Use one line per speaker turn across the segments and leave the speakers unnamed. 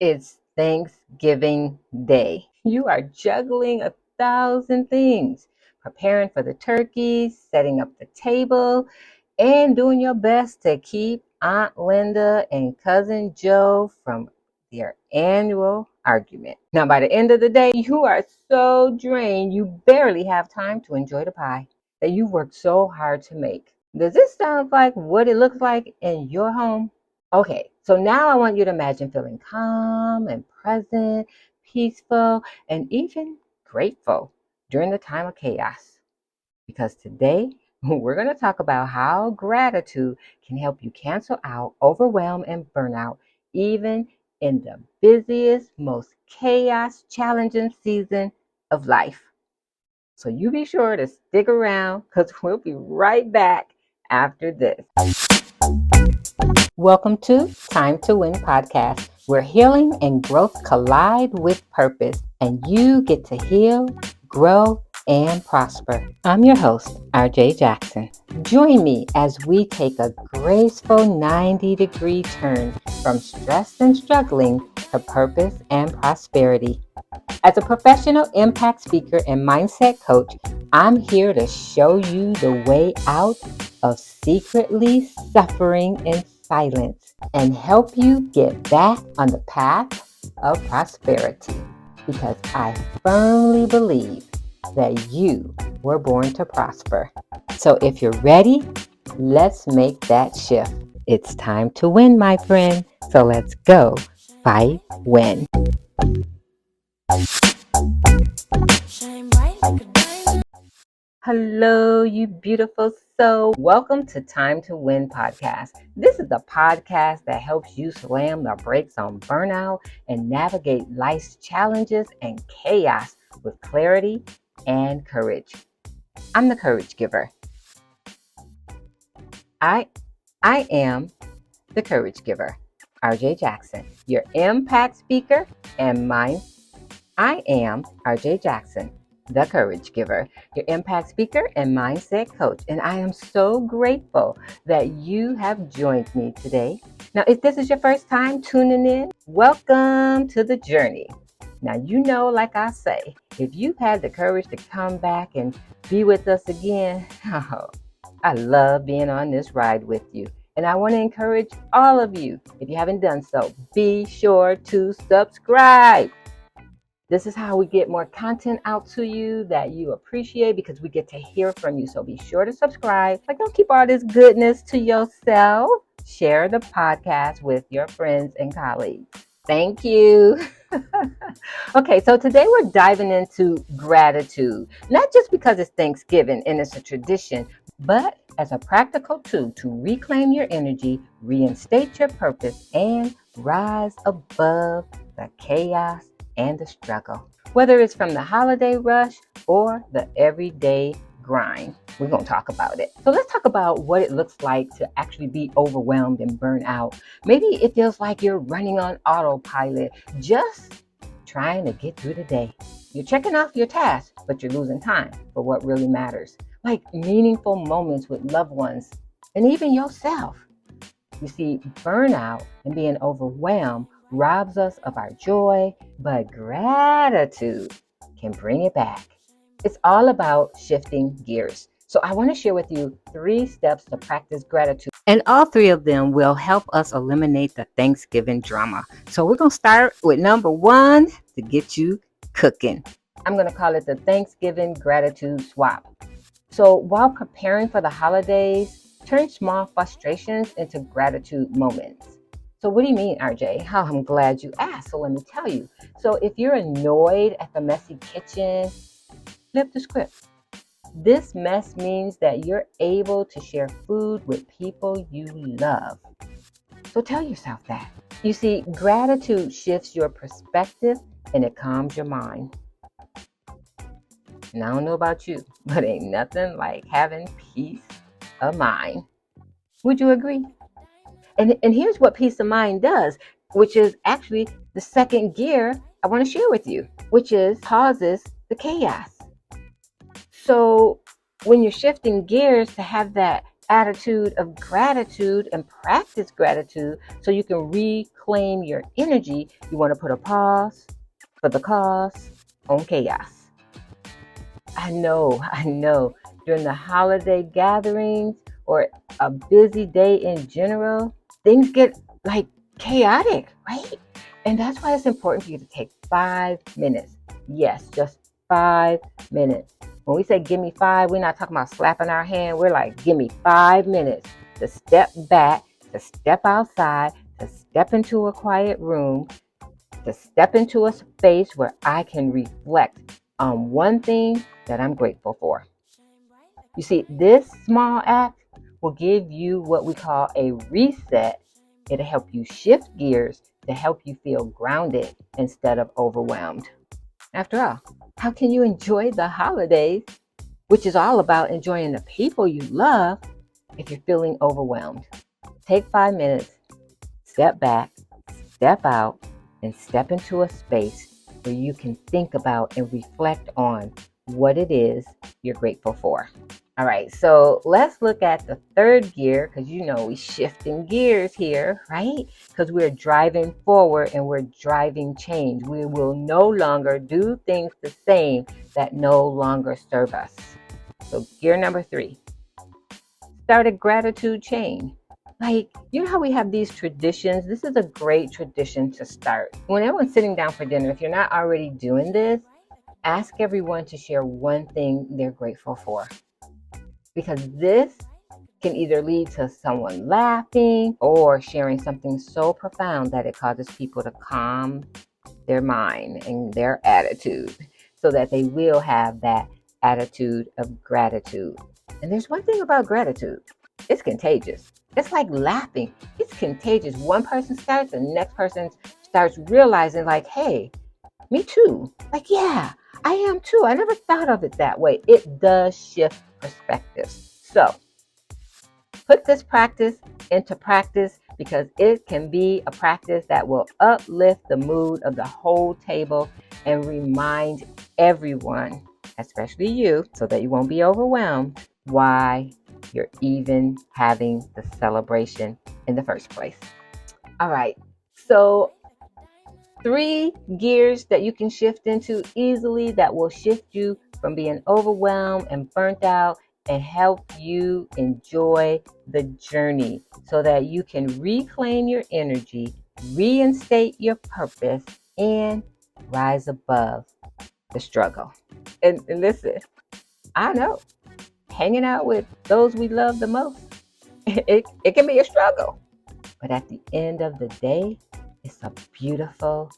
It's Thanksgiving Day. You are juggling 1,000 things, preparing for the turkey, setting up the table, and doing your best to keep Aunt Linda and Cousin Joe from their annual argument. Now, by the end of the day, you are so drained you barely have time to enjoy the pie that you worked so hard to make. Does this sound like what it looks like in your home? Okay, so now I want you to imagine feeling calm and present, peaceful, and even grateful during the time of chaos. Because today we're going to talk about how gratitude can help you cancel out overwhelm and burnout, even in the busiest, most chaos challenging season of life. So you be sure to stick around because we'll be right back after this. Welcome to Time to Win podcast, where healing and growth collide with purpose, and you get to heal, grow, and prosper. I'm your host, RJ Jackson. Join me as we take a graceful 90-degree turn from stress and struggling to purpose and prosperity. As a professional impact speaker and mindset coach, I'm here to show you the way out of secretly suffering in silence and help you get back on the path of prosperity. Because I firmly believe that you were born to prosper. So if you're ready, let's make that shift. It's time to win, my friend. So let's go fight win. Hello, you beautiful soul. Welcome to Time to Win podcast. This is the podcast that helps you slam the brakes on burnout and navigate life's challenges and chaos with clarity and courage. I'm the courage giver. I am the courage giver, RJ Jackson, your impact speaker and mind. I am RJ Jackson, the courage giver, your impact speaker and mindset coach. And I am so grateful that you have joined me today. Now, if this is your first time tuning in, welcome to the journey. Now, you know, like I say, if you've had the courage to come back and be with us again, I love being on this ride with you. And I want to encourage all of you, if you haven't done so, be sure to subscribe. This is how we get more content out to you that you appreciate because we get to hear from you. So be sure to subscribe. Like, don't keep all this goodness to yourself. Share the podcast with your friends and colleagues. Thank you. Okay, so today we're diving into gratitude, not just because it's Thanksgiving and it's a tradition, but as a practical tool to reclaim your energy, reinstate your purpose, and rise above the chaos and the struggle. Whether it's from the holiday rush or the everyday grind, we're going to talk about it. So let's talk about what it looks like to actually be overwhelmed and burn out. Maybe it feels like you're running on autopilot, just trying to get through the day. You're checking off your tasks, but you're losing time for what really matters, like meaningful moments with loved ones and even yourself. You see, burnout and being overwhelmed robs us of our joy, but gratitude can bring it back. It's all about shifting gears. So I want to share with you 3 steps to practice gratitude. And all 3 of them will help us eliminate the Thanksgiving drama. So we're going to start with number 1 to get you cooking. I'm going to call it the Thanksgiving gratitude swap. So while preparing for the holidays, turn small frustrations into gratitude moments. So what do you mean, RJ? Oh, I'm glad you asked. So let me tell you. So if you're annoyed at the messy kitchen, flip the script. This mess means that you're able to share food with people you love. So tell yourself that. You see, gratitude shifts your perspective and it calms your mind. And I don't know about you, but ain't nothing like having peace of mind. Would you agree? And here's what peace of mind does, which is actually the second gear I want to share with you, which is pauses the chaos. So when you're shifting gears to have that attitude of gratitude and practice gratitude so you can reclaim your energy, you want to put a pause for the cause on chaos. I know. During the holiday gatherings or a busy day in general, things get like chaotic, right? And that's why it's important for you to take 5 minutes. Yes, just 5 minutes. When we say give me five, we're not talking about slapping our hand. We're like, give me 5 minutes to step back, to step outside, to step into a quiet room, to step into a space where I can reflect on one thing that I'm grateful for. You see, this small act will give you what we call a reset. It'll help you shift gears to help you feel grounded instead of overwhelmed. After all, how can you enjoy the holidays, which is all about enjoying the people you love, if you're feeling overwhelmed? Take 5 minutes, step back, step out, and step into a space where you can think about and reflect on what it is you're grateful for. All right, so let's look at the third gear, because we're shifting gears here, right? Because we're driving forward and we're driving change. We will no longer do things the same that no longer serve us. So gear number 3, start a gratitude chain. Like, you know how we have these traditions? This is a great tradition to start. When everyone's sitting down for dinner, if you're not already doing this, ask everyone to share one thing they're grateful for. Because this can either lead to someone laughing or sharing something so profound that it causes people to calm their mind and their attitude so that they will have that attitude of gratitude. And there's one thing about gratitude. It's contagious. It's like laughing. It's contagious. One person starts, the next person starts realizing like, hey, me too. Like, yeah, I am too. I never thought of it that way. It does shift perspectives. So put this practice into practice, because it can be a practice that will uplift the mood of the whole table and remind everyone, especially you, so that you won't be overwhelmed, why you're even having the celebration in the first place. All right. So 3 gears that you can shift into easily that will shift you from being overwhelmed and burnt out and help you enjoy the journey so that you can reclaim your energy, reinstate your purpose, and rise above the struggle. And listen, I know hanging out with those we love the most, it can be a struggle. But at the end of the day, it's a beautiful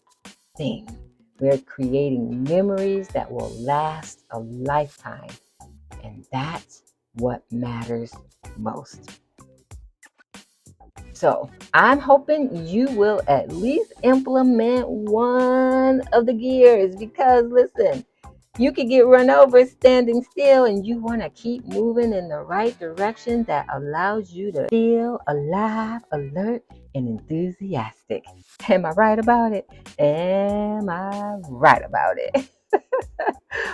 thing. We're creating memories that will last a lifetime. And that's what matters most. So I'm hoping you will at least implement one of the gears, because listen, you could get run over standing still, and you want to keep moving in the right direction that allows you to feel alive, alert, and enthusiastic. Am I right about it? Am I right about it?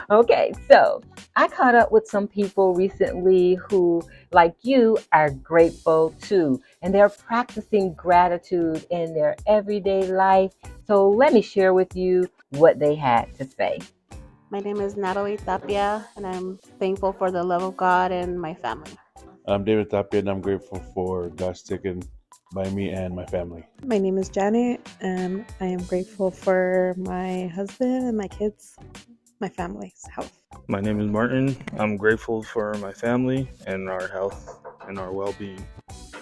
Okay, so I caught up with some people recently who, like you, are grateful too, and they're practicing gratitude in their everyday life. So let me share with you what they had to say.
My name is Natalie Tapia, and I'm thankful for the love of God and my family.
I'm David Tapia, and I'm grateful for God's taken by me and my family.
My name is Janet, and I am grateful for my husband and my kids, my family's health.
My name is Martin. I'm grateful for my family and our health and our well-being.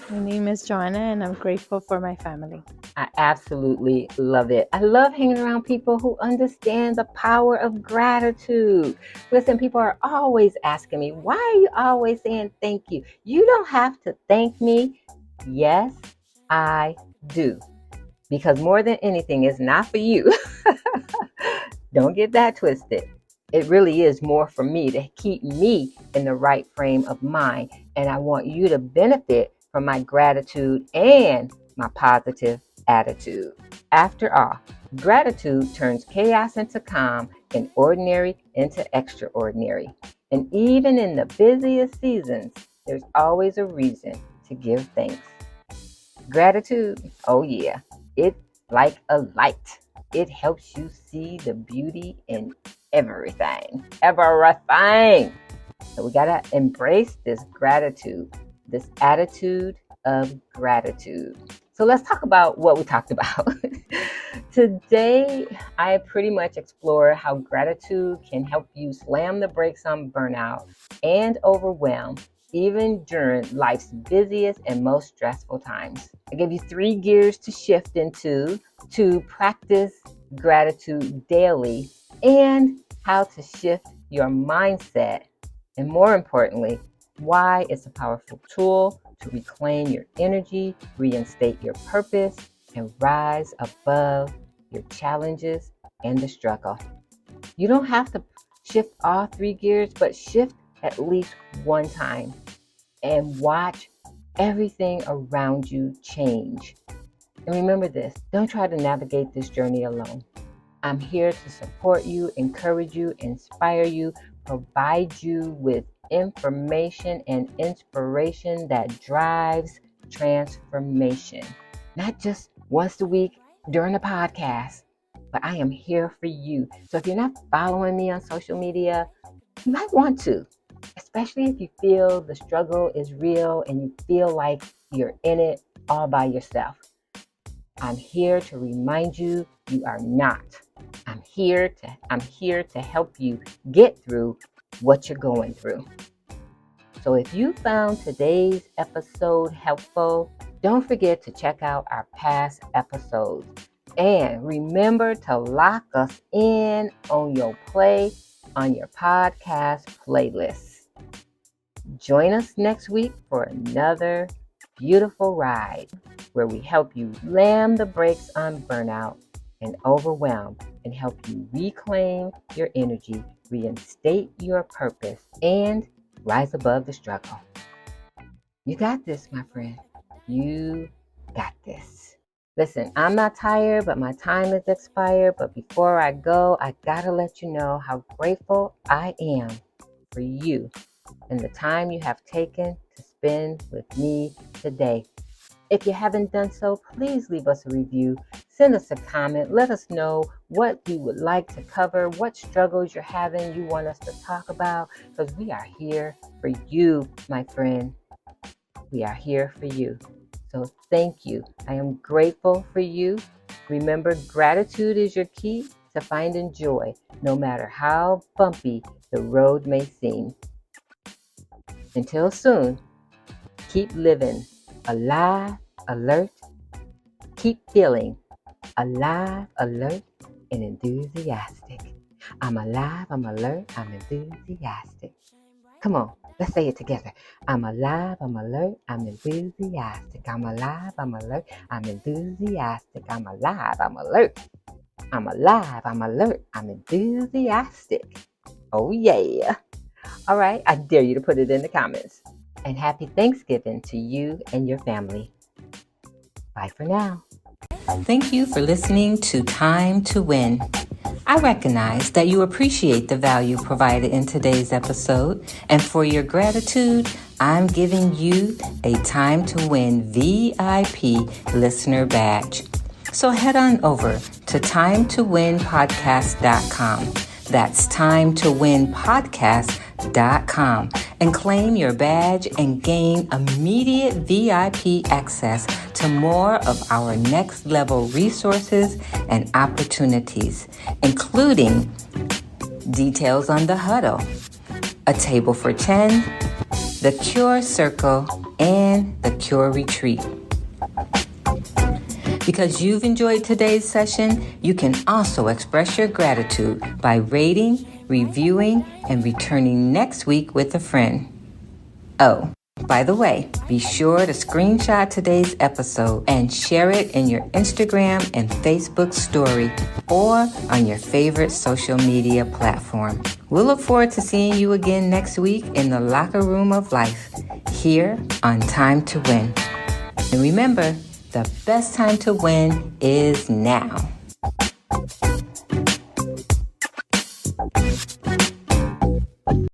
My name is Joanna, and I'm grateful for my family.
I absolutely love it. I love hanging around people who understand the power of gratitude. Listen, people are always asking me, why are you always saying thank you? You don't have to thank me. Yes, I do. Because more than anything, it's not for you. Don't get that twisted. It really is more for me, to keep me in the right frame of mind. And I want you to benefit from my gratitude and my positive attitude. After all, gratitude turns chaos into calm and ordinary into extraordinary. And even in the busiest seasons, there's always a reason to give thanks. Gratitude, oh yeah, it's like a light. It helps you see the beauty in everything. Everything. So we gotta embrace this gratitude, this attitude of gratitude. So let's talk about what we talked about. Today, I pretty much explore how gratitude can help you slam the brakes on burnout and overwhelm, even during life's busiest and most stressful times. I gave you 3 gears to shift into, to practice gratitude daily, and how to shift your mindset, and more importantly, why it's a powerful tool to reclaim your energy, reinstate your purpose, and rise above your challenges and the struggle. You don't have to shift all 3 gears, but shift at least one time and watch everything around you change. And remember this, don't try to navigate this journey alone. I'm here to support you, encourage you, inspire you, provide you with information and inspiration that drives transformation. Not just once a week during a podcast, but I am here for you. So if you're not following me on social media, you might want to, especially if you feel the struggle is real and you feel like you're in it all by yourself. I'm here to remind you, you are not. I'm here to help you get through what you're going through. So if you found today's episode helpful, don't forget to check out our past episodes. And remember to lock us in on your podcast playlist. Join us next week for another beautiful ride where we help you slam the brakes on burnout and overwhelm and help you reclaim your energy, reinstate your purpose, and rise above the struggle. You got this, my friend. You got this. Listen, I'm not tired, but my time is expired. But before I go, I gotta let you know how grateful I am for you and the time you have taken to spend with me today. If you haven't done so, please leave us a review. Send us a comment. Let us know what you would like to cover, what struggles you're having you want us to talk about, because we are here for you, my friend. We are here for you. So thank you. I am grateful for you. Remember, gratitude is your key to finding joy, no matter how bumpy the road may seem. Until soon, keep living alive, alert. Keep feeling alive, alert, and enthusiastic. I'm alive, I'm alert, I'm enthusiastic. Come on, let's say it together. I'm alive, I'm alert, I'm enthusiastic. I'm alive, I'm alert, I'm enthusiastic. I'm alive, I'm alert. I'm alive, I'm alert, I'm enthusiastic. Oh yeah. All right, I dare you to put it in the comments. And happy Thanksgiving to you and your family. Bye for now. Thank you for listening to Time to Win. I recognize that you appreciate the value provided in today's episode, and for your gratitude, I'm giving you a Time to Win VIP listener badge. So head on over to timetowinpodcast.com. That's timetowinpodcast.com and claim your badge and gain immediate VIP access to more of our next level resources and opportunities, including details on the huddle, a table for 10, the Cure Circle, and the Cure Retreat. Because you've enjoyed today's session, you can also express your gratitude by rating, reviewing, and returning next week with a friend. Oh, by the way, be sure to screenshot today's episode and share it in your Instagram and Facebook story or on your favorite social media platform. We'll look forward to seeing you again next week in the locker room of life, here on Time to Win. And remember, the best time to win is now.